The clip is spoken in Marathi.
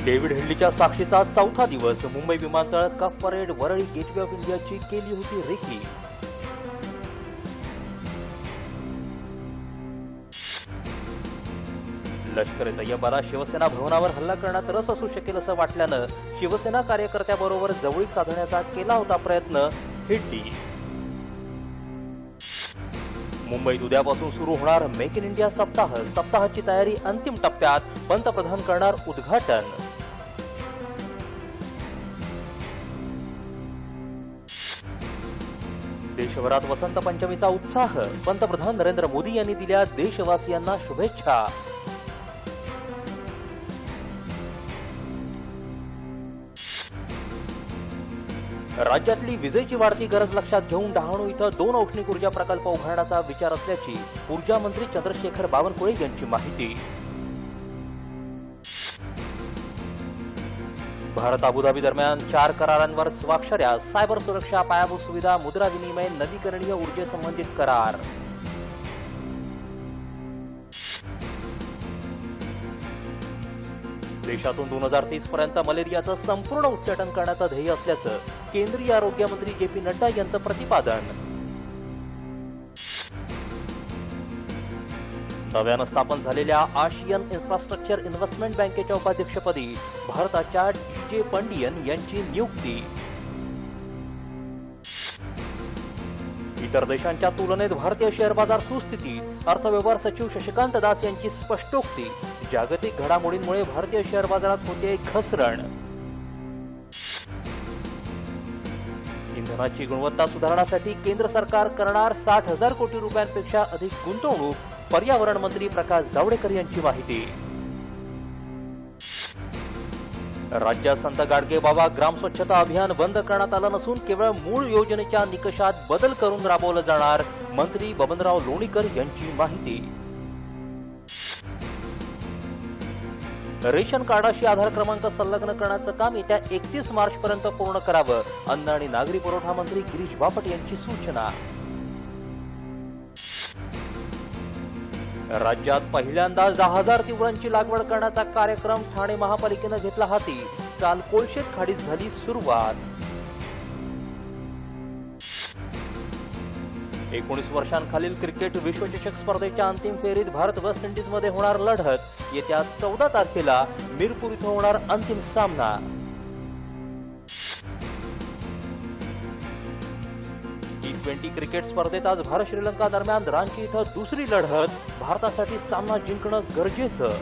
डेव्हिड हेडलीच्या साक्षीचा चौथा दिवस. मुंबई विमानतळ कफ परेड वरळी गेटवे ऑफ इंडियाची केली होती रेकी. लष्कर तय्यबाला शिवसेना भवनावर हल्ला करण्यात रस असू शकेल असं वाटल्यानं शिवसेना कार्यकर्त्याबरोबर जवळीक साधण्याचा केला होता प्रयत्न. हेडली. मुंबईत उद्यापासून सुरू होणार मेक इन इंडिया सप्ताह. सप्ताहाची तयारी अंतिम टप्प्यात. पंतप्रधान करणार उद्घाटन. देशभरात वसंत पंचमीचा उत्साह. पंतप्रधान नरेंद्र मोदी यांनी दिल्या देशवासियांना शुभेच्छा. राज्यातली विजेची वाढती गरज लक्षात घेऊन डहाणू इथं 2 औष्णिक ऊर्जा प्रकल्प उभारण्याचा विचार असल्याची ऊर्जा मंत्री चंद्रशेखर बावनकुळे यांची माहिती. भारत अबुधाबी दरम्यान 4 करारांवर स्वाक्षऱ्या. सायबर सुरक्षा, पायाभूत सुविधा, मुद्रा विनिमय, नवीकरणीय ऊर्जेसंबंधित करार. देशातून 2030 पर्यंत मलेरियाचं संपूर्ण उच्चाटन करण्याचं ध्येय असल्याचं केंद्रीय आरोग्य मंत्री जे.पी. नड्डा यांचं प्रतिपादन. नव्यानं स्थापन झालेल्या आशियन इन्फ्रास्ट्रक्चर इन्व्हेस्टमेंट बँकेच्या उपाध्यक्षपदी भारताच्या डी.जे. पंडियन यांची नियुक्ती. इतर देशांच्या तुलनेत भारतीय शेअर बाजार सुस्थितीत. अर्थव्यवहार सचिव शशिकांत दास यांची स्पष्टोक्ती. जागतिक घडामोडींमुळे भारतीय शेअर बाजारात होते घसरण. इंधनाची गुणवत्ता सुधारण्यासाठी केंद्र सरकार करणार 60,000 कोटी रुपयांपेक्षा अधिक गुंतवणूक. पर्यावरण मंत्री प्रकाश जावडेकर यांची माहिती. राज्यात संत गाडगेबाबा ग्राम स्वच्छता अभियान बंद करण्यात आलं नसून केवळ मूळ योजनेच्या निकषात बदल करून राबवलं जाणार. मंत्री बबनराव लोणीकर यांची माहिती. रेशन कार्डाशी आधार क्रमांक संलग्न करण्याचं काम येत्या 31 मार्चपर्यंत पूर्ण करावं. अन्न आणि नागरी पुरवठा मंत्री गिरीश बापट यांची सूचना. राज्यात पहिल्यांदा 10,000 तीव्रांची लागवड करण्याचा कार्यक्रम ठाणे महापालिकेनं घेतला हाती. काल कोळशेत खाडीत झाली सुरुवात. 19 वर्षांखालील क्रिकेट विश्वचषक स्पर्धेच्या अंतिम फेरीत भारत वेस्ट इंडिजमध्ये होणार लढत. येत्या 14 तारखेला मिरपूर इथं होणार अंतिम सामना. T20 क्रिकेट स्पर्धेत आज भारत श्रीलंका दरम्यान रांची इथं दुसरी लढत. भारतासाठी सामना जिंकणं गरजेचं.